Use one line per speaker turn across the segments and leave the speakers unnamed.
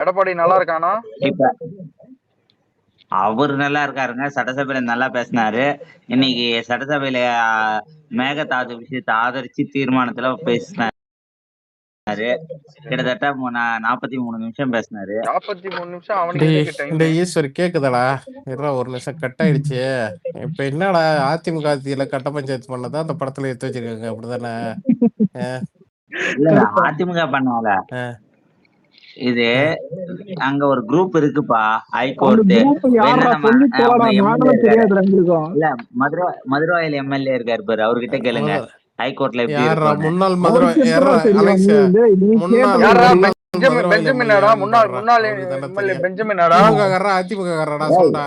எடப்பாடி நல்லா இருக்கானா?
இப்ப அவரு நல்லா இருக்காருங்க. சட்டசபையில நல்லா பேசினாரு. இன்னைக்கு சட்டசபையில மேகதாது விஷயத்தை ஆதரிச்சு தீர்மானத்துல பேசினாரு. கிட்டத்தட்ட 43 நிமிஷம் பேசினாரு.
43 நிமிஷம் அவனுக்கு எதுக்கு டைம்?
ஈஸ்வர் கேக்குதாடா? ஒரு நிமிஷம் கட் ஆயிடுச்சு. இப்ப என்னடா அதிமுக ஆட்சியில கட்ட பஞ்சாயத்து பண்ணதா அந்த படத்துல எடுத்து வச்சிருக்காங்க, அப்படிதானே?
இல்ல அதிமுக பண்ணால இது அங்க ஒரு குரூப் இருக்குப்பா, ஹைகோர்ட். இல்ல மதுரவாயல் எம்எல்ஏ இருக்காரு பாரு, அவர்கிட்ட கேளுங்க. ஹைகோர்ட்ல எப்படி இருக்கும்?
முன்னாள் மதுரை
பெஞ்சமினாடா? முன்னாள் எம்எல்ஏ பெஞ்சமினாடா?
அதிமுக காரடா சொல்றா.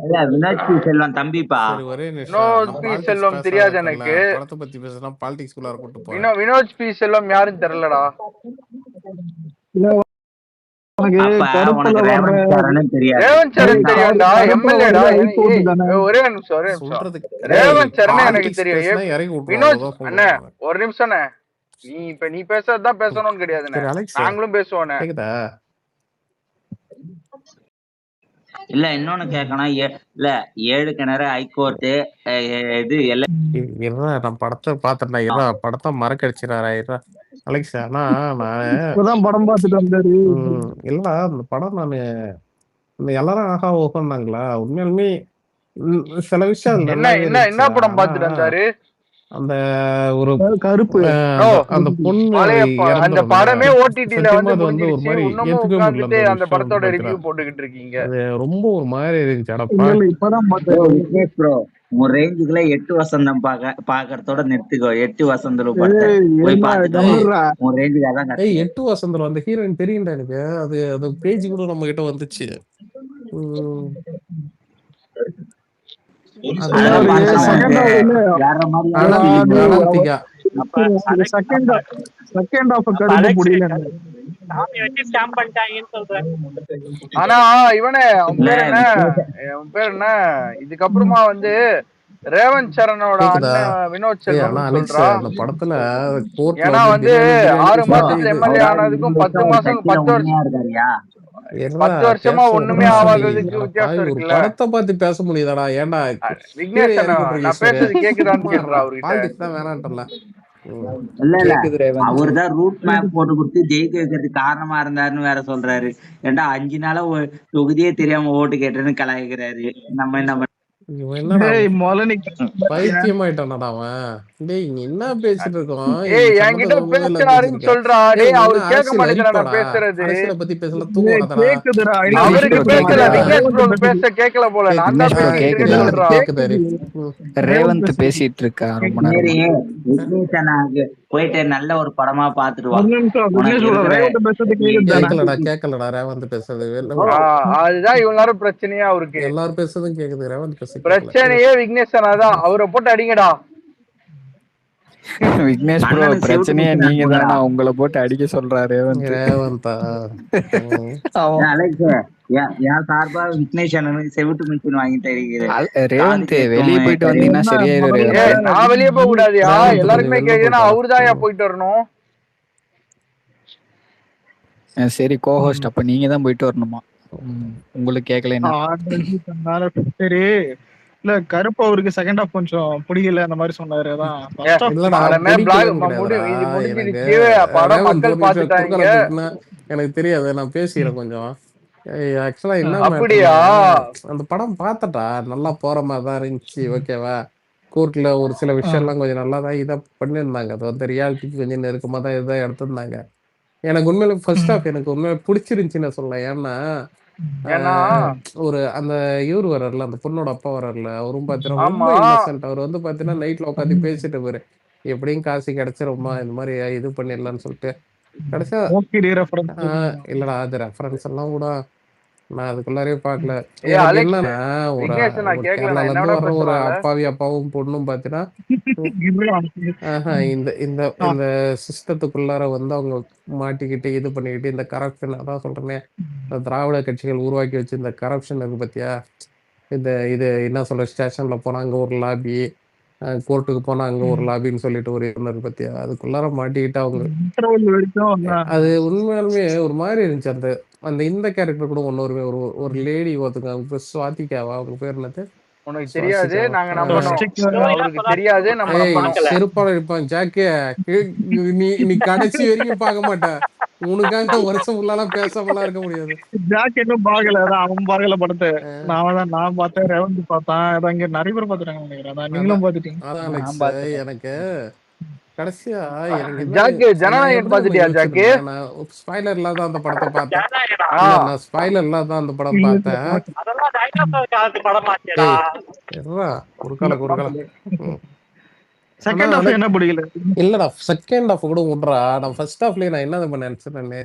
இல்ல வினோத் பி செல்வம் தம்பிப்பா.
ஒரே
வினோத் பி செல்வம் தெரியாது எனக்கு.
படத்தை பத்தி பேசினா பாலிடிக்ஸ் குள்ளார கூட்டு போறேன்.
வினோத் பி செல்வம் யாருன்னு தெரியலடா. ரேவந்த் சரண் தெரியாண்டா, எம்எல்ஏடா. ஒரே நிமிஷம் ரேவந்த் சரண் எனக்கு தெரியும். வினோத் அண்ணே ஒரு நிமிஷம், நீ பேசுறதுதான் பேசணும்னு கிடையாதுண்ணே, நாங்களும் பேசுவோண்ணே.
இல்ல இன்னொன்னு கேட்கணும். இல்ல 7 கிணறு ஹைகோர்ட் இது எல்லாம்
நான் படத்தை பாத்துட்டேன். படத்தை மறக்கடிச்சிடாரா அலெக்ஸ்? ஆனா நான்
படம் பார்த்துட்டு வந்தாரு.
இல்ல அந்த படம் நானு எல்லாரும் ஆகா ஓகோன்னாங்களா? உண்மையாலுமே சில விஷயம்
என்ன படம் பார்த்துட்டு வந்தாரு?
அந்த ஒரு
கருப்பு
அந்த பொண்ணு
அந்த படமே ஓடிடில வந்து முடிஞ்சிருச்சு. இன்னமும் உட்கார்ந்துட்டு அந்த படத்தோட ரிவ்யூ போட்டுக்கிட்டு இருக்கீங்க.
ரொம்ப ஒரு மாதிரி இருந்துச்சு.
இப்பதான்
ப்ரோ உன் ரேஞ்சுக்குள்ள 8 வசந்தம் பாக்கறதோட நிறுத்திக்கோ. 8 வசந்தம் போய் பாத்துட்டு உன் ரேஞ்சுக்கு அதான்.
8 வசந்தம் அந்த ஹீரோயின் தெரியும்டா எனக்கு. அது பேஜ் கூட நம்ம கிட்ட வந்துச்சு.
ஆனா இவனே பேர் என்ன, இதுக்கப்புறமா வந்து ரேவந்த் சரணோட வினோத் செல்வம் சொல்றா
அந்த படத்துல.
ஏன்னா வந்து 6 மாசத்துல எம்எல்ஏ ஆனதுக்கும் 10 மாசம் 10 வருஷமா ஒண்ணுமே ஆகாததுக்கு வித்தியாசம் இருக்குல்ல.
படத்தை பத்தி பேச முடியுதாடா? ஏன்டா
விக்னேஷ் நான் பேசுறது கேக்குதான்னு கேக்குறா அவர்கிட்ட.
வேணான்றல. அவர்தான் ரூட் மேப் போட்டு கொடுத்து ஜெயிக்க வைக்கிறதுக்கு காரணமா இருந்தாருன்னு வேற சொல்றாரு. ஏன்டா 5 நாளா தொகுதியே தெரியாம ஓட்டு கேட்டேன்னு கலாய்க்கிறாரு. நம்ம என்ன
பைத்தியமாயிட்டான்டா அவன். டேய் என்ன பேசிட்டு இருக்கோம்?
என்கிட்ட பேசுறாருன்னு சொல்றா. டேய் அவரு கேட்க மாட்டேங்கிறாரா பேசுறது?
அரசியலை பத்தி பேசல தூங்குறடா.
அவருக்கு பேசல, விக்னேஷ் ப்ரோ பேச கேட்கல போல. நான் தான் பேசிட்டு சொல்றா.
ரேவந்த் பேசிட்டு இருக்கா ரொம்ப நேரம்.
போயிட்டு நல்ல ஒரு படமா பாத்துட்டு
கேட்கலடா ரேவந்த் பேசுறது.
அதுதான் இவ்வளவு நேரம் பிரச்சனையா அவருக்கு.
எல்லாரும் பேசுறதும் கேக்குது, ரேவந்த் பேச
பிரச்சனையே விக்னேஷனாதான். அவரை போட்டு அடிங்கடா.
விக்னேஷ் ப்ரோ பிரச்சனையே நீங்க தானா? உங்களை போட்டு அடிக்க சொல்றாரு
ரேவந்தா.
என் சார்பா விக்னேஷ் அண்ணனுக்கு செவிட்டு மிஷின் வாங்கிட்டு இருக்கிறேன்.
ரேவந்த் வெளியே போயிட்டு வந்தீங்கன்னா சரியாயிரும்.
நான் வெளியே போக கூடாதியா? எல்லாருக்குமே கேக்குதுன்னா அவருதான் போயிட்டு வரணும்.
சரி கோஹோஸ்ட், அப்ப நீங்க தான் போயிட்டு வரணுமா? உங்களுக்கு கேட்கலன்னா
சரி. இல்ல கருப்பு அவருக்கு செகண்ட் ஹாஃப் கொஞ்சம் பிடிக்கல அந்த மாதிரி சொன்னாரு.
எனக்கு தெரியாது, நான் பேசிக்கிறேன் கொஞ்சம். ஆக்சுவலா என்ன அந்த படம் பார்த்தட்டா நல்லா போற மாதிரிதான் இருந்துச்சு. ஓகேவா? கோர்ட்ல ஒரு சில விஷயம் எல்லாம் கொஞ்சம் நல்லா தான் இதை பண்ணியிருந்தாங்க. அது வந்து ரியாலிட்டிக்கு கொஞ்சம் நெருக்கமா தான் இதை எடுத்திருந்தாங்க. எனக்கு உண்மையில ஃபர்ஸ்ட் ஹாஃப் எனக்கு உண்மையில பிடிச்சிருந்துச்சுன்னு சொல்லலாம். ஏன்னா ஒரு அந்த இவர் வர்றாருல, அந்த பொண்ணோட அப்பா வர்றாருல, அவரும் பாத்தீங்கன்னா ரொம்ப இன்னசென்ட். அவர் வந்து பாத்தீங்கன்னா நைட்ல உட்காந்து பேசிட்டு போரு, எப்படியும் காசு கிடைச்சிருமா, இந்த மாதிரி இது பண்ணிடலாம்னு சொல்லிட்டு. கடைசியா இல்லடா அது ரெஃபரன்ஸ் எல்லாம் கூட நான் அதுக்குள்ளாரே பாக்கல. என்னன்னா ஒரு கேரளால இருந்து வர்ற ஒரு அப்பாவி அப்பாவும் பொண்ணும் பாத்தீங்கன்னா இந்த சிஸ்டத்துக்குள்ளார வந்து அவங்க மாட்டிக்கிட்டு இது பண்ணிக்கிட்டு இந்த கரப்ஷன், அதான் சொல்றேனே, திராவிட கட்சிகள் உருவாக்கி வச்சு இந்த கரப்ஷன் இருக்கு பத்தியா? இது என்ன சொல்ற, ஸ்டேஷன்ல போனா அங்க ஒரு லாபி, கோர்ட்டுக்கு போனா அங்க ஒரு லாபின்னு சொல்லிட்டு ஒரு இருந்தாரு பத்தியா, அதுக்குள்ளார மாட்டிக்கிட்டு அவங்க
இன்டர்வல் வரைக்கும்
அது உண்மையாலுமே ஒரு மாதிரி இருந்துச்சு. அந்த அந்த இந்த கேரக்டர் கூட ஒன்னொரு ஒரு ஒரு லேடி ஒருத்தங்க, அவங்க பேர் சுவாதிகாவா, அவங்க பேர் என்னது,
உனக்கு தெரியாது, நாங்க
சுவாசிகாவா,
நம்பணும். அவருக்கு தெரியாது, நம்ம
ஏய்
நம்பணும்.
செருப்பால இருப்பான் ஜாக்கே, நீ நீ கடைசி வரைக்கும் பார்க்க மாட்ட. உனக்காக வருஷம் ஃபுல்லாலாம் பேசாமலாம் இருக்க முடியாது.
ஜாக் இன்னும் பாக்கல, அதான் அவன் பாக்கல படத்தை. நான் பார்த்தேன், ரேவந்த் பார்த்தான், அதான் இங்க நிறைய பேர் பாத்துட்டாங்க நினைக்கிறேன். அதான் நீங்களும் பாத்துட்டீங்க.
அதான்
நான்
அலெக்ஸ்,
பார்த்துட்டேன்.
எனக்கு கடைசியா எனக்கு என்ன,
ஜாக்கு
நான்
ஜனநாயகன்
எப்படி
பாத்துட்டியா ஜாக்கு?
யோசிச்சிருந்தேன், நான் ஸ்பாய்லர் இல்லாத அந்த படத்தை பார்த்தேன். இல்ல, நான் ஸ்பாய்லர் இல்லாத அந்த படம் பார்த்தேன். ஏய், எர்ரா, குறுக்கால ம்.
செகண்ட் ஹாஃப் என்ன பிடிக்கல?
இல்லடா, செகண்ட் ஹாஃப் கூட விட்றா. நான் ஃபர்ஸ்ட் ஹாஃப்லயே நான் என்ன நினைச்சேன்னு,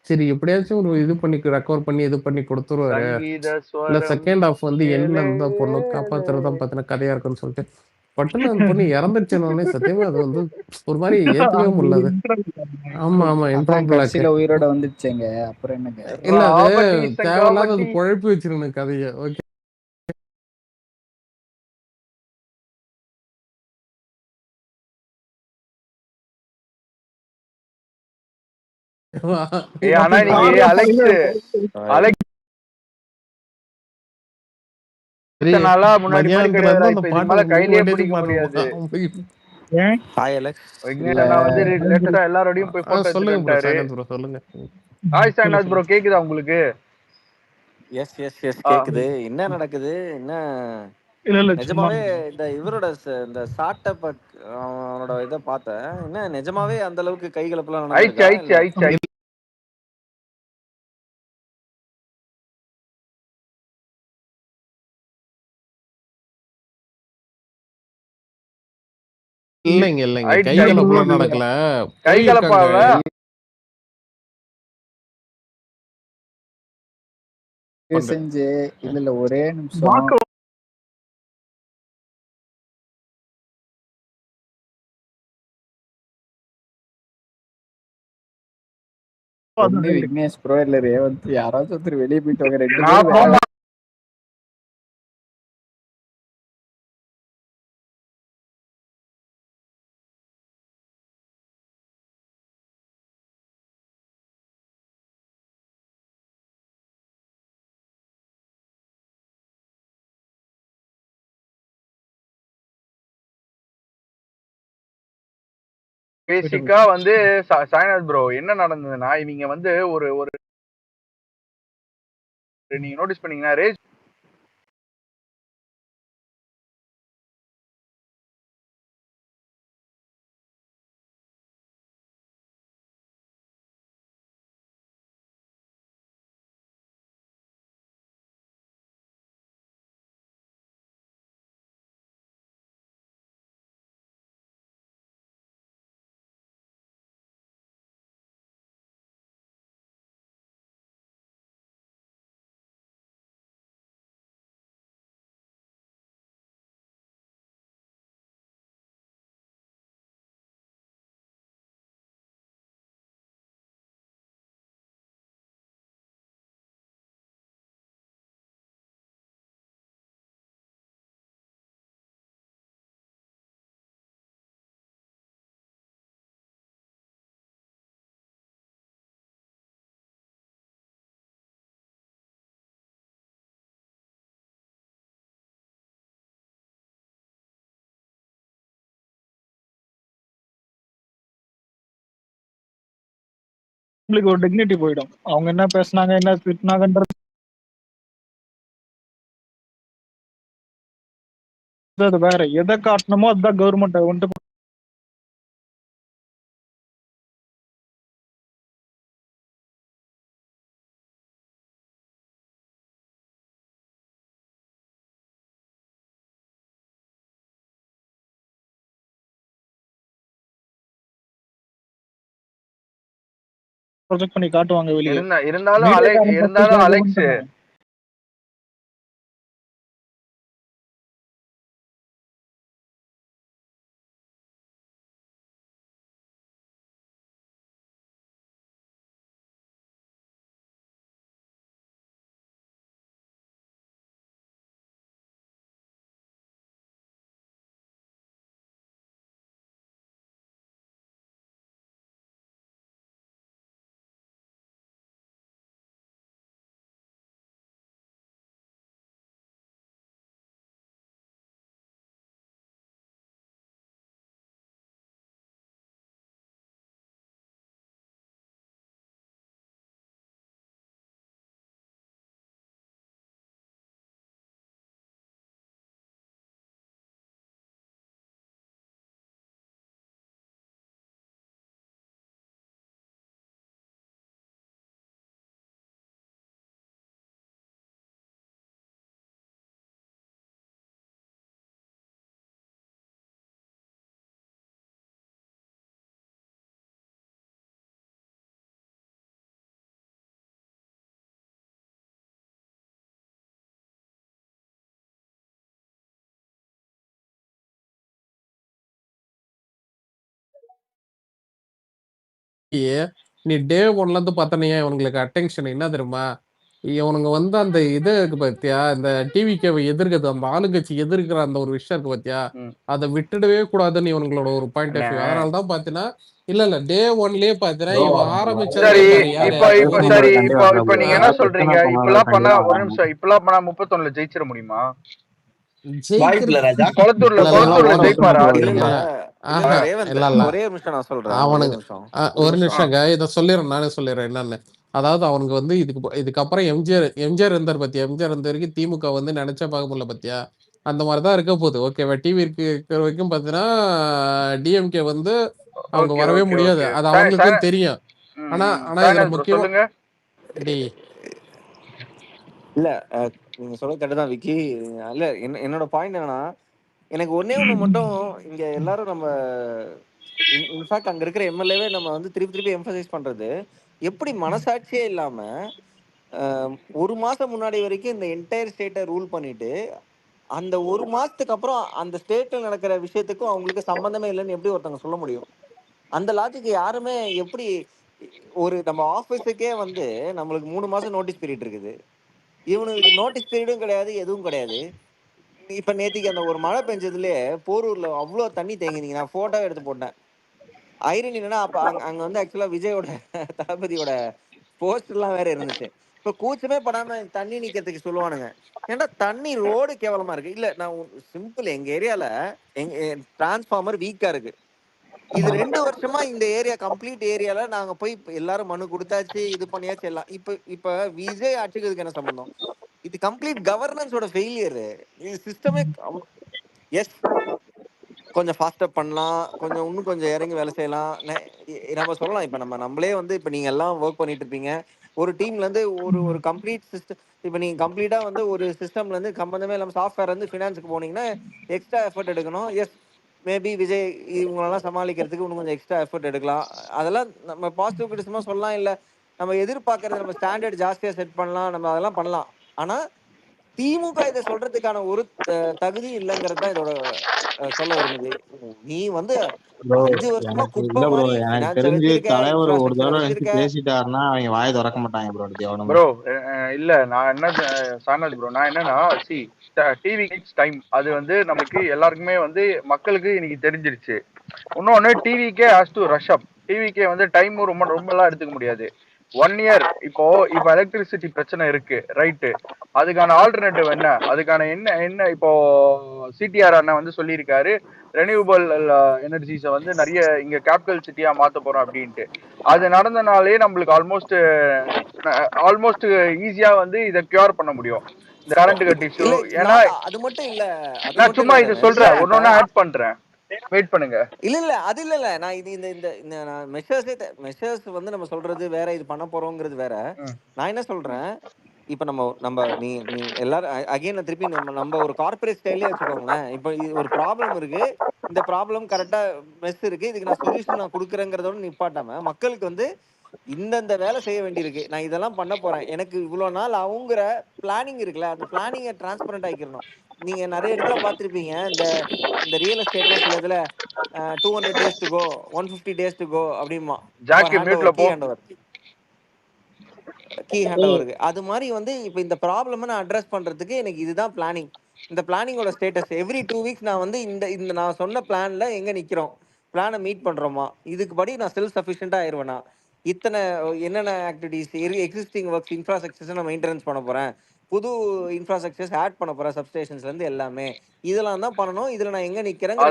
சரி எப்படியாச்சும் ஒரு இது பண்ணி ரெக்கவர் பண்ணி இது பண்ணி கொடுத்துருவாரு.
சங்கீத
இல்ல
ஸ்வரம்
செகண்ட் ஹாஃப் வந்து எண்ட்ல
கேளே.
இருந்தா பொண்ணு காப்பாத்துறதுதான் பார்த்தீங்கன்னா கதையா இருக்குன்னு சொல்லிட்டு பட்டுன்னு அந்த பொண்ணு இறந்துச்சுன்னு சத்தியமா அது வந்து ஒரு மாதிரி ஏத்துக்கவே முடியல. ஆமா ஆமா,
அதான்
இன்ட்ரோபிளாக்.
கடைசியில உயிரோட வந்துச்சுங்க. அப்புறம் என்னங்க?
இல்ல, அது
ராபர்ட்
தேவையில்லாத அது
சங்காபட்டி.
குழப்பி வச்சிருக்கணும் கதையை. ஓகே,
ஆனா இன்னைக்கு அலெக்ஸ் நாளா முன்னாடி மாதிரி
மதியானத்துல
கிடையாதுடா.
இருந்து அந்த
இப்ப இதுக்கு
பாட்டு
மேல
ஒரு
கையிலேயே
3
பிடிக்க முடியாது.
ஏன்?
Hi Alex.
விக்னேஷ் அண்ணா வந்து லேட்டஸ்டா எல்லாரோடையும் போய் போட்டோ எடுத்துட்டு
சொல்லுங்க ப்ரோ,
வந்துட்டாரு.
சைலன்ஸ் ப்ரோ, சொல்லுங்க.
ஹாய் சாய்நாத் ப்ரோ, கேக்குதா உங்களுக்கு?
எஸ் எஸ் எஸ் கேக்குது. என்ன நடக்குது? என்ன
இல்ல இல்ல சும்மா
நிஜமாவே இந்த இவரோட இந்த சாட்டப்ப அவனோட இதை பார்த்தேன். என்ன நிஜமாவே அந்த அளவுக்கு கைகலப்பெல்லாம்
ஆயிடுச்சு
நடந்திருக்கா?
ஆயிடுச்சு ஆயிடுச்சு.
இல்லைங்க இல்லைங்க,
ஆயிடுச்சு,
கைகலப்பெல்லாம்
ஆயிடுச்சு.
நடக்கல.
கைகலப்பாவல
செஞ்சு இல்ல ஒரே நிமிஷம்.
வாக்கு
ஒண்ணு விக்னேஷ் ப்ரோ இல்ல ரேவந்த், யாராச்சும் ஒருத்தர் வெளியே போயிட்டு வாங்க. 2
நான்
பேரும்
போமா. பேசிக்கா வந்து சாய்நாத் ப்ரோ என்ன நடந்ததுன்னா, இவங்க வந்து ஒரு ஒரு நீங்க நோட்டீஸ் பண்ணீங்கன்னா ரேஜ்
உங்களுக்கு ஒரு டிக்னிட்டி போயிடும். அவங்க என்ன பேசுனாங்க, என்ன திட்டினாங்கன்றது அது வேற. எதை காட்டணுமோ அதுதான் கவர்மெண்ட் வந்துட்டு ப்ரொஜெக்ட் பண்ணி காட்டுவாங்க வெளியே.
இருந்தாலும் அலெக்ஸ்
நீ டே 1ல இருந்து பார்த்தனியா இவங்களுக்கு அட்டென்ஷன் என்ன தெரியுமா? இவனுங்க வந்து அந்த இது இருக்கு பாத்தியா, இந்த டிவிகேவை எதிர்க்கிறது, அந்த ஆளுங்கட்சி எதிர்க்கிற அந்த ஒரு விஷயம் இருக்கு பாத்தியா, அதை விட்டுடவே கூடாதுன்னு இவங்களோட ஒரு பாயிண்ட் ஆஃப் வியூ. அதனால தான் பாத்தீங்கன்னா இல்ல டே 1லயே பாத்தீங்கன்னா இவன் ஆரம்பிச்சதே பாரு யாரு
இப்ப நீங்க என்ன சொல்றீங்க? இப்பெல்லாம் பண்ணா ஒரு நிமிஷம், இப்பெல்லாம் பண்ணா 31ல ஜெயிச்சிட முடியுமா? கொளத்தூர்ல ஜெயிப்பாரா?
ஒரே நிமிஷம் நான் சொல்றேன்.
ஒரு நிமிஷங்க, இத சொல்லிடுறேன், நானே சொல்லிடுறேன் என்னன்னு. அதாவது அவனுக்கு வந்து இதுக்கப்புறம் எம்ஜிஆர் இருந்தார் பாத்தியா, எம்ஜிஆர் இருந்த வரைக்கும் திமுக வந்து நினைச்சா பார்க்க முடியல பாத்தியா, அந்த மாதிரிதான் இருக்க போகுது. ஓகேவா? டிவி இருக்கிற வரைக்கும் பாத்தீங்கன்னா டிஎம்கே வந்து அவங்க வரவே முடியாது, அது அவங்களுக்கும் தெரியும். ஆனா இதுல முக்கியமா
இல்ல நீங்க சொல்ல கரெக்ட் தான் விக்கி. இல்ல என்னோட பாயிண்ட் என்னன்னா, எனக்கு ஒன்னே ஒண்ணு மட்டும் இங்க எல்லாரும் நம்ம இன்ஃபேக்ட் அங்க இருக்கிற எம்எல்ஏவே நம்ம வந்து திருப்பி எம்பசைஸ் பண்றது, எப்படி மனசாட்சியே இல்லாம ஒரு மாசம் முன்னாடி வரைக்கும் இந்த என்டையர் ஸ்டேட்டை ரூல் பண்ணிட்டு அந்த ஒரு மாசத்துக்கு அப்புறம் அந்த ஸ்டேட்ல நடக்கிற விஷயத்துக்கும் அவங்களுக்கு சம்பந்தமே இல்லைன்னு எப்படி ஒருத்தவங்க சொல்ல முடியும்? அந்த லாஜிக் யாருமே எப்படி ஒரு நம்ம ஆபீஸுக்கே வந்து நம்மளுக்கு 3 மாசம் நோட்டீஸ் பீரியட் இருக்குது, இவனுக்கு நோட்டீஸ் பீரியடும் கிடையாது, எதுவும் கிடையாது. இப்ப நேத்திக்கு அந்த ஒரு மழை பெஞ்சதுலயே போரூர்ல அவ்வளவு தண்ணி தேங்கினீங்க, நான் போட்டோ எடுத்து போட்டேன். ஐரன் என்னன்னா அப்ப அங்க வந்து ஆக்சுவலா விஜயோட தளபதியோட போஸ்டர் எல்லாம் வேற இருந்துச்சு. இப்ப கூச்சமே படாம தண்ணி நிக்கிறதுக்கு சொல்லுவானுங்க. ஏன்னா தண்ணி ரோடு கேவலமா இருக்கு. இல்ல நான் சிம்பிள், எங்க ஏரியால எங்க டிரான்ஸ்ஃபார்மர் வீக்கா இருக்கு. இது 2 வருஷமா இந்த ஏரியா கம்ப்ளீட் ஏரியால நாங்க போய் எல்லாரும் மனு கொடுத்தாச்சு, இது பண்ணியாச்சு எல்லாம். இப்ப விஜய் ஆட்சிக்கு என்ன சம்பந்தம்? இது கம்ப்ளீட் கவர்னன்ஸோட ஃபெயிலியர். இது சிஸ்டமே எஸ் கொஞ்சம் ஃபாஸ்டா பண்ணலாம், இன்னும் கொஞ்சம் இறங்கி வேலை செய்யலாம். நம்ம சொல்லலாம். இப்ப நம்மளே வந்து இப்ப நீங்க எல்லாம் ஒர்க் பண்ணிட்டு இருப்பீங்க ஒரு டீம்ல இருந்து ஒரு கம்ப்ளீட் சிஸ்டம். இப்ப நீங்க கம்ப்ளீட்டா வந்து ஒரு சிஸ்டம்ல இருந்து சம்பந்தமே இல்லாம சாஃப்ட்வேர் இருந்து ஃபினான்ஸுக்கு போனீங்கன்னா எக்ஸ்ட்ரா எஃபர்ட் எடுக்கணும். எஸ் மேபி விஜய் இவங்களெல்லாம் சமாளிக்கிறதுக்கு இன்னும் கொஞ்சம் எக்ஸ்ட்ரா எஃபர்ட் எடுக்கலாம். அதெல்லாம் நம்ம பாசிட்டிவ் கிரிட்டிசிசமா சொல்லலாம். இல்ல நம்ம எதிர்பார்க்கறது நம்ம ஸ்டாண்டர்ட் ஜாஸ்தியா செட் பண்ணலாம், நம்ம அதெல்லாம் பண்ணலாம். ஆனா திமுக இதை சொல்றதுக்கான ஒரு தகுதி இல்லைங்கிறது தான் இதோட சொல்ல விரும்புது. நீ வந்து 5 வருஷமா குப்பை மாதிரி ஃபினான்ஸை வச்சிருக்க, இன்ஃப்ராஸ்ட்ரக்சரை வச்சிருக்க.
பேசிட்டாருன்னா அவங்க வாயை திறக்க மாட்டாங்க
ப்ரோ. இல்ல நான் என்ன சானல் ப்ரோ, நான் என்னன்னா டிவி டைம் அது வந்து நமக்கு எல்லாருக்குமே வந்து மக்களுக்கு இன்னைக்கு தெரிஞ்சிருச்சு. இன்னொன்னு டிவிக்கே ஹாஸ் டு ரஷ் அப். டிவிக்கே வந்து டைம் ரொம்ப எல்லாம் எடுத்துக்க முடியாது. 1 இயர் இப்போ எலக்ட்ரிசிட்டி பிரச்சனை இருக்கு, ரைட்டு. அதுக்கான ஆல்டர்னேட்டிவ் என்ன, அதுக்கான என்ன இப்போ சிடிஆர் அண்ணன் வந்து சொல்லியிருக்காரு, ரெனியூவபிள் எனர்ஜிஸை வந்து நிறைய இங்க கேபிட்டல் சிட்டியா மாத்த போறோம் அப்படின்ட்டு. அது நடந்தனாலே நம்மளுக்கு ஆல்மோஸ்ட் ஈஸியா வந்து இதை கியூர் பண்ண முடியும், இந்த கரண்ட் கட் இஷ்யூ. ஏன்னா
அது மட்டும் இல்ல,
நான் சும்மா இதை சொல்றேன், ஒன்னொன்னு ஆட் பண்றேன், வெயிட் பண்ணுங்க.
இல்ல அது இல்ல நான் இது இந்த மெஷர்ஸ் வந்து நம்ம சொல்றது வேற, இது பண்ண போறோங்கிறது வேற. நான் என்ன சொல்றேன், இப்ப நீ எல்லாரும் அகைன் திருப்பி நம்ம ஒரு கார்பரேட் ஸ்டைலே வச்சுக்கோங்களேன். இப்ப ஒரு ப்ராப்ளம் இருக்கு, இந்த ப்ராப்ளம் கரெக்டா மெஸ் இருக்கு, இதுக்கு நான் சொல்யூஷன் நான் கொடுக்குறேங்கிறதோட நிப்பாட்டாம மக்களுக்கு வந்து இந்த வேலை செய்ய வேண்டியிருக்கு, நான் இதெல்லாம் பண்ண போறேன், எனக்கு இவ்வளவு நாள் அவங்கிற பிளானிங் இருக்குல்ல, அந்த பிளானிங்கை டிரான்ஸ்பரண்ட் ஆக்கிடணும். நீங்க நிறைய இடத்துல பார்த்திருப்பீங்க, இந்த ரியல் எஸ்டேட்லாம் சில இதுல 200 days to go, 150 days to go அப்படிமா கீ ஹேண்ட் ஓவருக்கு. அது மாதிரி வந்து இப்ப இந்த ப்ராப்ளம் நான் அட்ரஸ் பண்றதுக்கு எனக்கு இதுதான் பிளானிங். இந்த பிளானிங்கோட ஸ்டேட்டஸ் எவ்ரி 2 weeks நான் வந்து இந்த நான் சொன்ன பிளான்ல எங்க நிக்கிறோம், பிளானை மீட் பண்றோமா, இதுக்கு படி நான் செல்ஃப் சஃபிஷியண்டா ஆயிருவேனா, இத்தனை என்னென்ன ஆக்டிவிட்டிஸ் எக்ஸிஸ்டிங் ஒர்க்ஸ் இன்ஃப்ராஸ்ட்ரக்சர்ஸ் நான் மெயின்டெனன்ஸ் பண்ண போறேன், புது இன்ஃப்ராஸ்ட்ரக்சர்ஸ் ஆட் பண்ண போறேன், சப்ஸ்டேஷன்ஸ்ல இருந்து எல்லாமே இதெல்லாம் தான் பண்ணணும், இதுல நான் எங்க நிக்கிறேன்.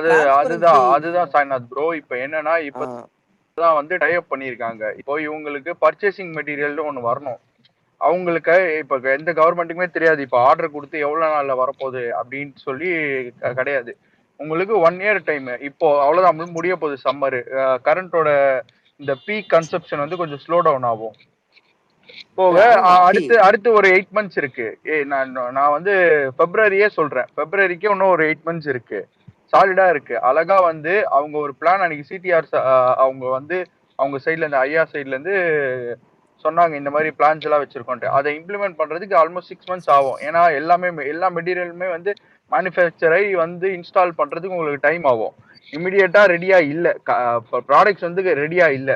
அதுதான் சாய்நாத் ப்ரோ. இப்ப என்னன்னா இப்பதான் வந்து டை அப் பண்ணிருக்காங்க. இப்போ இவங்களுக்கு பர்ச்சேசிங் மெட்டீரியல்னு ஒண்ணு வரணும். அவங்களுக்கு இப்ப எந்த கவர்மெண்ட்டுக்குமே தெரியாது இப்ப ஆர்டர் கொடுத்து எவ்வளவு நாள்ல வரப்போகுது அப்படின்னு சொல்லி கிடையாது. உங்களுக்கு 1 year டைம். இப்போ அவ்வளவுதான் முடிய போகுது சம்மரு. கரண்டோட இந்த பீக் கன்சப்ஷன் வந்து கொஞ்சம் ஸ்லோ டவுன் ஆகும். போக அடுத்து ஒரு 8 months இருக்கு. நான் வந்து பிப்ரவரியே சொல்றேன், பிப்ரவரிக்கே இன்னும் ஒரு 8 months இருக்கு, சாலிடா இருக்கு. அழகா வந்து அவங்க ஒரு பிளான் அன்னைக்கு சிடிஆர் அவங்க வந்து அவங்க சைட்ல இருந்து ஐயா சைட்ல இருந்து சொன்னாங்க, இந்த மாதிரி பிளான்ஸ் எல்லாம் வச்சிருக்கோம். அதை இம்ப்ளிமெண்ட் பண்றதுக்கு ஆல்மோஸ்ட் 6 months ஆகும். ஏன்னா எல்லா மெட்டீரியலுமே வந்து மேனுஃபேக்சரை வந்து இன்ஸ்டால் பண்றதுக்கு உங்களுக்கு டைம் ஆகும். இமிடியேட்டா ரெடியா இல்ல, ப்ராடக்ட்ஸ் வந்து ரெடியா இல்ல.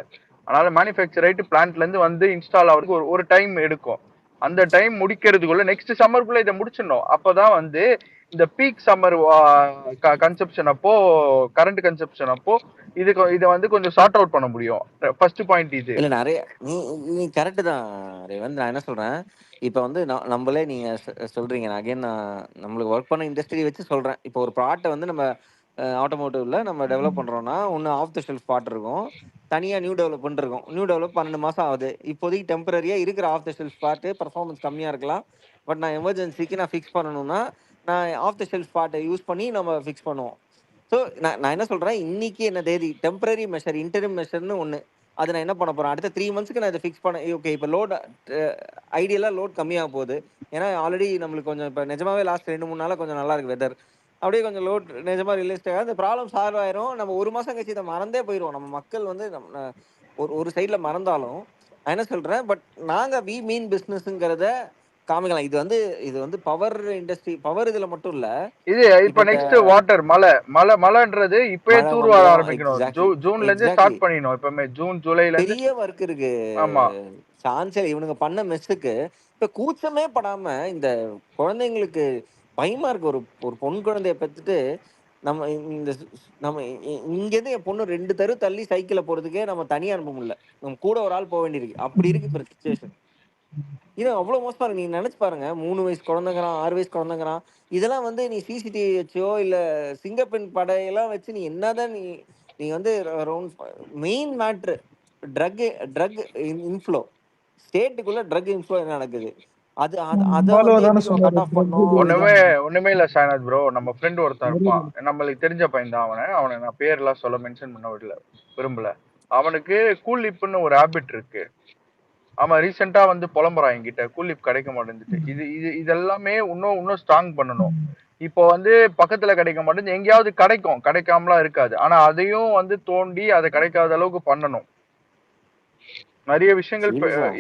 அதனால மேனுஃபேக்சர் ஆயிட்டு பிளான்ட்ல இருந்து வந்து இன்ஸ்டால் ஆகிறதுக்கு ஒரு டைம் எடுக்கும். அந்த டைம் முடிக்கிறதுக்குள்ள நெக்ஸ்ட் சம்மருக்குள்ள இதை முடிச்சிடணும். அப்பதான் வந்து இந்த பீக் சம்மர் கன்சப்ஷன் அப்போ, கரண்ட் கன்சப்ஷன் அப்போ இதை வந்து கொஞ்சம் சார்ட் அவுட் பண்ண முடியும். ஃபர்ஸ்ட் பாயிண்ட் இது
இல்ல. நிறைய நீ கரெக்ட் தான் ரேவந்த். நான் என்ன சொல்றேன், இப்ப வந்து நம்மளே நீங்க சொல்றீங்க, நான் அகைன் நம்மளுக்கு ஒர்க் பண்ண இண்டஸ்ட்ரி வச்சு சொல்றேன். இப்போ ஒரு ப்ராடக்ட் வந்து நம்ம ஆட்டோமோட்டிவ்ல நம்ம டெவலப் பண்றோம்னா, ஒன்று ஆஃப் த ஷெல்ஃப் பார்ட் இருக்கும், தனியாக நியூ டெவலப்மெண்ட் இருக்கும். நியூ டெவலப் 12 மாதம் ஆகுது. இப்போதைக்கு டெம்பரரியாக இருக்கிற off the shelf part performance கம்மியாக இருக்கலாம். பட் நான் எமர்ஜென்சிக்கு நான் ஃபிக்ஸ் பண்ணணும்னா நான் ஆஃப் த ஷெல்ஃப் பார்ட்டை யூஸ் பண்ணி நம்ம ஃபிக்ஸ் பண்ணுவோம். ஸோ நான் என்ன சொல்கிறேன், இன்னைக்கு என்ன தேதி டெம்பரரி மெஷர், இன்டரிம் மெஷர்னு ஒன்று, அது நான் என்ன பண்ண போகிறேன், அடுத்த 3 மந்த்ஸ்க்கு நான் இதை ஃபிக்ஸ் பண்ண. ஓகே, இப்போ லோட் ஐடியலாக லோட் கம்மியாக போகுது. ஏன்னா ஆல்ரெடி நம்மளுக்கு கொஞ்சம் இப்போ நிஜமாவே லாஸ்ட் 2-3 நாளாக கொஞ்சம் நல்லா இருக்குது வெதர். அப்படியே கொஞ்சம் லோட் நிஜமாக ரியலிஸ்டிக் ஆகும். அந்த ப்ராப்ளம் சால்வ் ஆயிரும். நம்ம ஒரு மாதம் கழிச்சு இதை மறந்தே போயிடுவோம். நம்ம மக்கள் வந்து ஒரு சைடில் மறந்தாலும் நான் என்ன சொல்கிறேன், பட் நாங்கள் வி மீன் பிஸ்னஸ்ங்கிறத காமிக்கலாம். இது வந்து பவர் இண்டஸ்ட்ரி, பவர் இதுல மட்டும் இல்ல.
இது இப்ப நெக்ஸ்ட் வாட்டர் மழைன்றது இப்பவே தூர் வர ஆரம்பிக்கணும். ஜூன்ல இருந்து ஸ்டார்ட் பண்ணிடணும். இப்பமே ஜூன் ஜூலைல
பெரிய ஒர்க் இருக்கு.
ஆமா,
சான்சல் இவனுங்க பண்ண மெஸ்ஸுக்கு இப்ப கூச்சமே படாம இந்த குழந்தைங்களுக்கு பயமா இருக்கு. ஒரு பொன் குழந்தைய பெற்றுட்டு நம்ம இங்கேருந்து என் பொண்ணு 2 தெரு தள்ளி சைக்கிள போறதுக்கே நம்ம தனியா அனுப்ப முடியல. நம்ம கூட ஒரு ஆள் போக வேண்டியிருக்கு. அப்படி இருக்கு இப்ப சிச்சுவேஷன். இது அவ்வளவு மோசமா இருக்கு. நீங்க நினைச்சு பாருங்க, 3 வயசு குழந்தைங்கிறான், 6 வயசு குழந்தைங்கிறான். இதெல்லாம் வந்து நீ சிசிடிவி வச்சோ இல்ல சிங்கப்பெண் படையெல்லாம் வச்சு நீ என்னதான் நீ வந்து மெயின் மேட்ரு ட்ரக் இன்ஃப்ளோ, ஸ்டேட்டுக்குள்ள ட்ரக் இன்ஃப்ளோ என்ன நடக்குது,
ஒண்ணுமே இல்ல சாயநாத் ப்ரோ. நம்ம ஃப்ரெண்ட் ஒருத்தன் இருப்பான், நம்மளுக்கு தெரிஞ்ச பையன் தான். அவனை நான் பேர்லாம் சொல்ல மென்ஷன் பண்ண விரும்பல. அவனுக்கு கூலிப்னு ஒரு ஹேபிட் இருக்கு. அவன் ரீசெண்டா வந்து புலம்புறான் என்கிட்ட, கூலிப் கிடைக்க மாட்டேங்குது. இதெல்லாமே இன்னும் ஸ்ட்ராங் பண்ணணும். இப்போ வந்து பக்கத்துல கிடைக்க மாட்டேங்குது, எங்கேயாவது கிடைக்காமலாம் இருக்காது. ஆனா அதையும் வந்து தோண்டி அதை கிடைக்காத அளவுக்கு பண்ணணும். நிறைய விஷயங்கள் இருக்கு.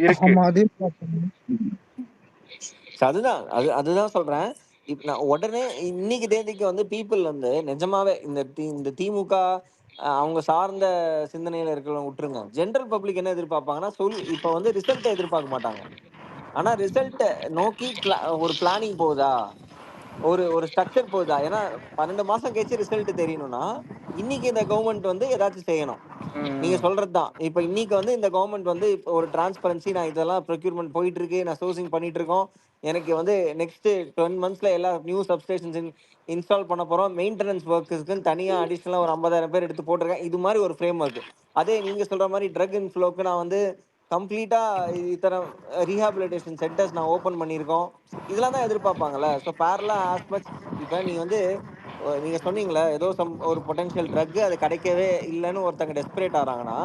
அதுதான் சொல்றேன். இப்ப நான் உடனே இன்னைக்கு தேதிக்கு வந்து பீப்புள் வந்து நிஜமாவே இந்த திமுக அவங்க சார்ந்த சிந்தனையில இருக்கிறவங்க விட்டுருங்க. ஜெனரல் பப்ளிக் என்ன எதிர்பார்ப்பாங்கன்னா, இப்ப வந்து ரிசல்ட்டை எதிர்பார்க்க மாட்டாங்க. ஆனா ரிசல்ட்டை நோக்கி ஒரு பிளானிங் போகுதா, ஒரு ஸ்ட்ரக்சர் போகுதா. ஏன்னா 12 மாசம் கழிச்சு ரிசல்ட் தெரியணும்னா இன்னைக்கு இந்த கவர்மெண்ட் வந்து ஏதாச்சும் செய்யணும். நீங்க சொல்றதுதான். இப்ப இன்னைக்கு வந்து இந்த கவர்மெண்ட் வந்து இப்போ ஒரு டிரான்ஸ்பரன்சி, நான் இதெல்லாம் ப்ரொக்யூர்மெண்ட் போயிட்டு இருக்கு, நான் சோர்சிங் பண்ணிட்டு இருக்கோம், எனக்கு வந்து நெக்ஸ்ட் 10 மந்த்ஸ்ல எல்லா நியூ சப்ஸ்டேஷன்ஸ் இன்ஸ்டால் பண்ண போறோம், மெயின்டெனன்ஸ் ஒர்க்குன்னு தனியா அடிஷனலா ஒரு 50,000 பேர் எடுத்து போட்டிருக்கேன். இது மாதிரி ஒரு ஃப்ரேம் ஒர்க். அதே நீங்க சொல்ற மாதிரி ட்ரக் இன்ஃப்ளோக்கு நான் வந்து கம்ப்ளீட்டா இத்தனை ரீஹாபிலிட்டேஷன் சென்டர்ஸ் நான் ஓபன் பண்ணியிருக்கோம், இதெல்லாம் தான் எதிர்பார்ப்பாங்கல்ல. ஸோ பேரலா ஆஸ் மச் இப்ப நீ வந்து நீங்க சொன்னீங்களே ஏதோ ஒரு பொட்டன்ஷியல் ட்ரக் அது கிடைக்கவே இல்லைன்னு ஒருத்தங்க டெஸ்பரேட் ஆறாங்கன்னா,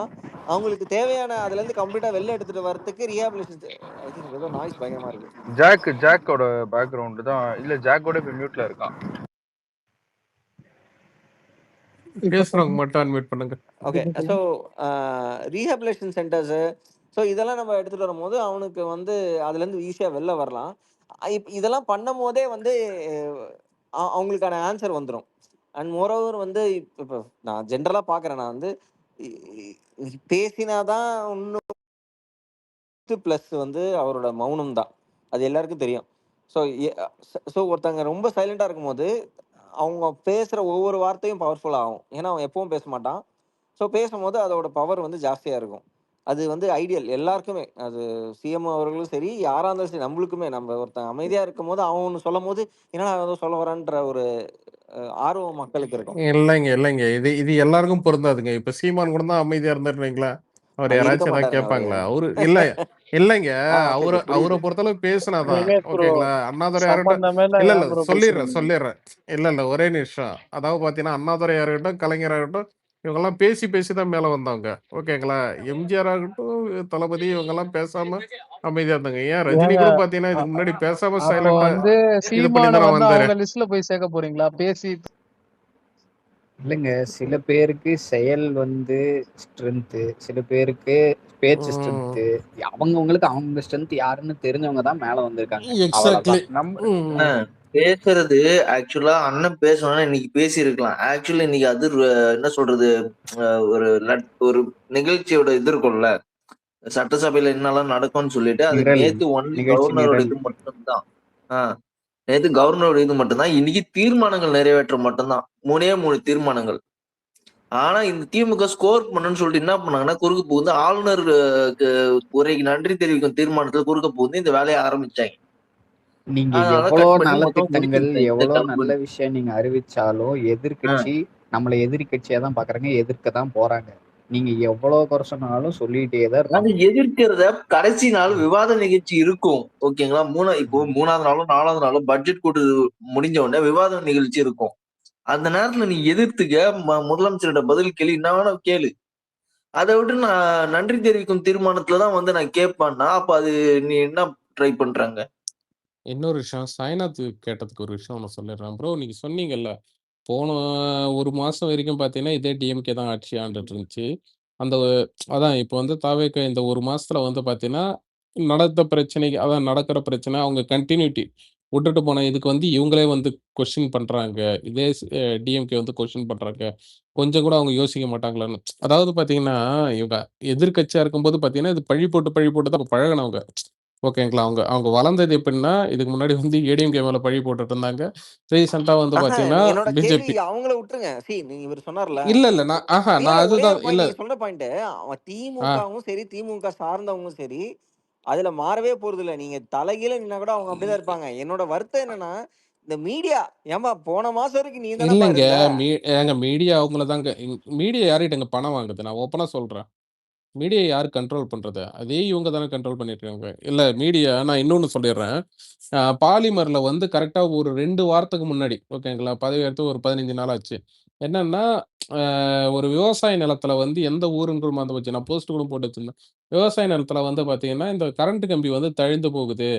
அவங்களுக்கு தேவையான அதுல இருந்து கம்ப்ளீட்டா வெளில எடுத்துட்டு வரதுக்கு ரீஹாபிலிட்டேஷன். ஐ திங்க் ஏதோ நாய்ஸ் பயங்கரமா இருக்கு.
ஜாக்கோட பேக்ரவுண்ட் தான். இல்ல, ஜாக்கோட இப்ப மியூட்ல இருக்கான்.
பேசுறவங்க மட்டும் அன்மியூட் பண்ணுங்க.
Okay. So rehabilitation centres, so இதெல்லாம் நம்ம எடுத்துட்டு வரும்போது அவனுக்கு வந்து அதுல இருந்து ஈஸியா வெளில வரலாம். இதெல்லாம் பண்ணும் போதே வந்து அவங்களுக்கான ஆன்சர் வந்துடும். அண்ட் மோரோவர் வந்து இப்போ நான் ஜென்ரலா பாக்குறேன், நான் வந்து பேசினாதான் இன்னும் பிளஸ் வந்து அவரோட மௌனம் தான், அது எல்லாருக்கும் தெரியும். ஸோ ஒருத்தங்க ரொம்ப சைலண்டா இருக்கும்போது அவங்க பேசுற ஒவ்வொரு வார்த்தையும் பவர்ஃபுல் ஆகும். ஏன்னா அவன் எப்பவும் பேச மாட்டான். ஸோ பேசும்போது அதோட பவர் வந்து ஜாஸ்தியா இருக்கும். அது வந்து ஐடியல் எல்லாருக்குமே. அது சிஎம் அவர்களும் சரி, யாரா இருந்தாலும் சரி, நம்மளுக்குமே. நம்ம ஒருத்தன் அமைதியா இருக்கும் போது அவன் ஒன்று சொல்லும் போது என்னடா ஏதோ சொல்ல வரான்ற ஒரு ஆர்வம் மக்களுக்கு இருக்கும்.
இல்லைங்க இது எல்லாருக்கும் பொருந்தாதுங்க. இப்ப சீமான் கூட தான் அமைதியா இருந்தாருங்களா, அவர் யாராச்சும் ஏதாவது கேட்பாங்களா? அவரு இல்லைங்க, அவரை பொறுத்தளவு பேசினாதான் ஓகேங்களா. அண்ணாதுரையா இருக்கட்டும், இல்ல சொல்லிடுறேன் இல்ல ஒரே நிமிஷம். அதாவது பாத்தீங்கன்னா அண்ணாதுரையா இருக்கட்டும், கலைஞரா இருக்கட்டும், இவங்கெல்லாம் பேசிதான் மேல வந்தவங்க ஓகேங்களா. எம்ஜிஆர் ஆகட்டும், தளபதி, இவங்க எல்லாம் பேசாம அமைதியா இருந்தாங்க. ஏன் ரஜினி கூட பாத்தீங்கன்னா இதுக்கு முன்னாடி பேசாம சைலண்டா இது பண்ணி தான் வந்தாரு.
லிஸ்ட்ல போய் சேர்க்க போறீங்களா பேசி?
இல்லைங்க, சில பேருக்கு செயல் வந்து ஸ்ட்ரென்த், சில பேருக்கு பேச்சு ஸ்ட்ரென்த். அவங்களுக்கு அவங்க ஸ்ட்ரென்த் யாருன்னு தெரிஞ்சவங்க தான் மேல வந்திருக்காங்க.
பேசுறது ஆக்சுவலா அண்ணன் பேசணும்னா இன்னைக்கு பேசியிருக்கலாம். ஆக்சுவலி இன்னைக்கு அது என்ன சொல்றது, ஒரு நிகழ்ச்சியோட இது இருக்கும்ல, சட்டசபையில என்னெல்லாம் நடக்கும்னு சொல்லிட்டு அது நேத்து ஒன்லி கவர்னரோட இது மட்டும்தான். நேத்து கவர்னரோட இது மட்டும்தான். இன்னைக்கு தீர்மானங்கள் நிறைவேற்ற மட்டும்தான். 3 தீர்மானங்கள். ஆனா இந்த திமுக ஸ்கோர் பண்ணணும்னு சொல்லிட்டு என்ன பண்ணாங்கன்னா, குறுக்கு புகுந்து ஆளுநர் உரைக்கு நன்றி தெரிவிக்கும் தீர்மானத்துல குறுக்க புகுந்து இந்த வேலையை ஆரம்பிச்சாங்க.
நீங்க எவ்வளவு நல்ல திட்டங்கள், எவ்வளவு நல்ல விஷயம் நீங்க அறிவிச்சாலும் எதிர்கட்சி நம்மள எதிரி கட்சியா தான் பாக்குறாங்க, எதிர்க்க தான் போறாங்க. நீங்க எவ்வளவு குறை சொன்னாலும் சொல்லிட்டே தான்
இருக்காங்க. எதிர்க்கிறத கடைசி நாள் விவாத நிகழ்ச்சி இருக்கும். ஓகேங்களா? இப்போ 3வது நாளும் 4வது நாளும் பட்ஜெட் கூட்டு முடிஞ்ச உடனே விவாத நிகழ்ச்சி இருக்கும். அந்த நேரத்துல நீ எதிர்த்துக்க, முதலமைச்சர்கிட்ட பதில் கேள்வி என்ன வேணா கேளு. அதை விட்டு நான் நன்றி தெரிவிக்கும் தீர்மானத்துலதான் வந்து நான் கேட்பேன்னா, அப்ப அது நீ என்ன ட்ரை பண்றாங்க?
இன்னொரு விஷயம், சாய்நாத் கேட்டதுக்கு ஒரு விஷயம் ஒண்ணு சொல்லிடுறேன் ப்ரோ. நீங்க சொன்னீங்கல்ல, போன 1 மாசம் வரைக்கும் பார்த்தீங்கன்னா, இதே டிஎம்கே தான் ஆட்சி ஆண்டுட்டு இருந்துச்சு. அந்த அதான் இப்போ வந்து தாவேக இந்த 1 மாசத்துல வந்து பார்த்தீங்கன்னா, அதான் நடக்கிற பிரச்சனை, அவங்க கன்டினியூட்டி விட்டுட்டு போன இதுக்கு வந்து இவங்களே வந்து கொஸ்டின் பண்றாங்க. இதே டிஎம்கே வந்து கொஸ்டின் பண்றாங்க. கொஞ்சம் கூட அவங்க யோசிக்க மாட்டாங்களான்னு. அதாவது பார்த்தீங்கன்னா, இவங்க எதிர்க்கட்சியா இருக்கும்போது பார்த்தீங்கன்னா, இது பழி போட்டு தான் பழகுனவங்க. ஓகேங்களா? அவங்க அவங்க வளர்ந்தது எப்படின்னா, இதுக்கு முன்னாடி வந்து ஏடிஎம்கே மேல பழி போட்டுட்டு இருந்தாங்க. ரீசென்ட்டா வந்து பார்த்தீங்கன்னா,
என்னோட கேள்வி
பிஜேபி.
அவங்கள விட்டுருங்க. இவர் சொன்னார்ல.
இல்ல. நான் அதுதான் இல்ல.
நீங்க சொன்ன பாயிண்ட், திமுகவும் சரி, திமுக சார்ந்தவங்களும் சரி, அதுல மாறவே போறது இல்ல. நீங்க தலைகீழ நின்னா கூட அவங்க அப்படிதான் இருப்பாங்க. என்னோட வருத்தம் என்னன்னா, இந்த மீடியா, ஏம்பா போன மாசம் வரைக்கும் நீ தானப்பா
இல்லங்க.
இருந்த.
ஏங்க மீடியா அவங்கள தாங்க மீடியா யார்கிட்டங்க பணம் வாங்குது? நான் ஓப்பனா சொல்றேன். மீடியா யாரு கண்ட்ரோல் பண்றது? அதே இவங்க தானே கண்ட்ரோல் பண்ணிட்டு இருக்காங்க. இல்ல மீடியா நான் இன்னொன்னு சொல்லிடுறேன். பாலிமர்ல வந்து கரெக்ட்டா ஒரு 2 வாரத்துக்கு முன்னாடி ஓகேங்களா? பதவியேற்று ஒரு 15 நாள் ஆச்சு. என்னன்னா, ஒரு விவசாய நிலத்தில வந்து எந்த ஊருன்னு மறந்து போச்சு. நான் போஸ்ட் கூட போட்டு வச்சிருந்தேன். விவசாய நிலத்தில வந்து பார்த்தீங்கன்னா, இந்த கரண்ட் கம்பி வந்து தழிந்து போகுது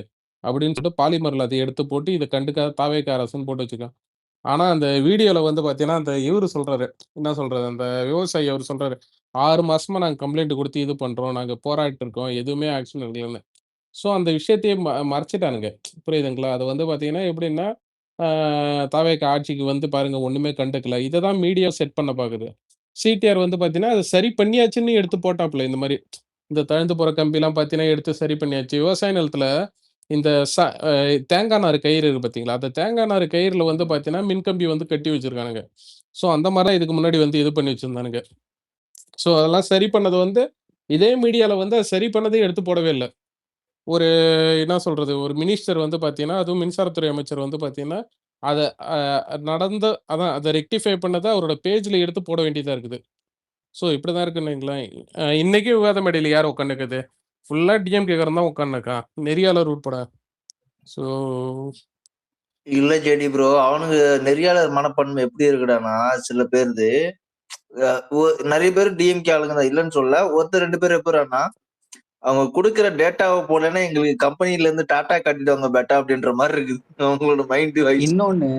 அப்படின்னு சொல்லிட்டு பாலிமர்ல அத எடுத்து போட்டு இத கண்டுக்காத தாவேக்கா அரசுன்னு போட்டு வச்சிருக்காங்க. ஆனா, அந்த வீடியோல வந்து பார்த்தீங்கன்னா, அந்த இவரு சொல்றாரு. என்ன சொல்றது? அந்த விவசாயி அவரு சொல்றாரு. 6 மாசமா நாங்க கம்ப்ளைண்ட் குடுத்து இது பண்றோம். நாங்க போராடிட்டு இருக்கோம். எதுவுமே ஆக்ஷன் எடுக்கலன்னு. ஸோ அந்த விஷயத்தையே மறைச்சுட்டானுங்க. புரியுதுங்களா? அது வந்து பார்த்தீங்கன்னா எப்படின்னா, ஆ தாவேக்கா ஆட்சிக்கு வந்து பாருங்க ஒண்ணுமே கண்டுக்கல. இத தான் மீடியா செட் பண்ண பாக்குது. சிடிஆர் வந்து பார்த்தீங்கன்னா, அத சரி பண்ணியாச்சுன்னு எடுத்து போட்டாப்ல இந்த மாரி. இந்த தழுந்து போற கம்பிலாம் பார்த்தீங்கன்னா, எடுத்து சரி பண்ணியாச்சு. விவசாய நிலத்தில இந்த தேங்காய் நார் கயிறு இருக்கு பார்த்தீங்களா? அந்த தேங்காய் நார் கயிறுல வந்து பார்த்தீங்கன்னா, மின்கம்பி வந்து கட்டி வச்சிருக்கானுங்க. ஸோ அந்த மாரி தான் இதுக்கு முன்னாடி வந்து இது பண்ணி வச்சிருந்தானுங்க. ஸோ அதெல்லாம் சரி பண்ணது வந்து இதே மீடியால வந்து அத சரி பண்ணதையும் எடுத்து போடவே இல்ல. ஒரு என்ன சொல்றது? ஒரு மினிஸ்டர் வந்து பார்த்தீங்கன்னா, அதுவும் மின்சாரத்துறை அமைச்சர் வந்து பார்த்தீங்கன்னா, அத அ அதான் அத ரெக்டிஃபை பண்ணத அவரோட பேஜ்ல எடுத்து போட வேண்டியதா இருக்குது. ஸோ இப்படிதான் இருக்குன்னு வைங்களேன். இன்னைக்கும் விவாத மேடையில யார் உட்காந்துருக்குது? ஃபுல்லா டிஎம்கேக்காரன் தான் உட்காந்துருக்கான். நெறியாளர் உட்பட. ஸோ
இல்ல ஜெடி ப்ரோ, அவனுங்க நெறியாளர் மனப்பான்மை எப்படி இருக்குடான்னா, சில பேருது நிறைய பேர் டிஎம்கே ஆளுங்க தான், இல்லைன்னு சொல்ல. ஒருத்தர் 2 பேர் எப்படின்னா, அவங்க குடுக்குற டேட்டாவை போலன்னா எங்களுக்கு கம்பெனில இருந்து டாட்டா காட்டிடுவாங்க பேட்டா அப்படின்ற மாதிரி இருக்குது அவங்களோட மைண்ட் வைஸ்.
இன்னொன்னு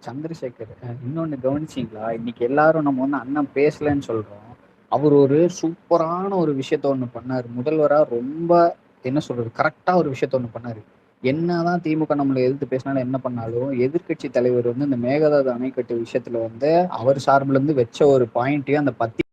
சந்திரசேகர், இன்னொன்னு கவனிச்சீங்களா? இன்னைக்கு எல்லாரும் நம்ம வந்து அண்ணன் பேசலன்னு சொல்றோம். அவர் ஒரு சூப்பரான ஒரு விஷயத்த ஒண்ணு பண்ணாரு. முதல்வரா ரொம்ப என்ன சொல்றது, கரெக்டா ஒரு விஷயத்த ஒண்ணு பண்ணாரு. என்னதான் திமுக நம்மளை எதிர்த்து பேசினாலும் என்ன பண்ணாலும் எதிர்க்கட்சி தலைவர் வந்து இந்த மேகதாது அணைக்கட்டு விஷயத்துல வந்து அவர் சார்புல இருந்து வச்ச ஒரு பாயிண்ட்டையும் அந்த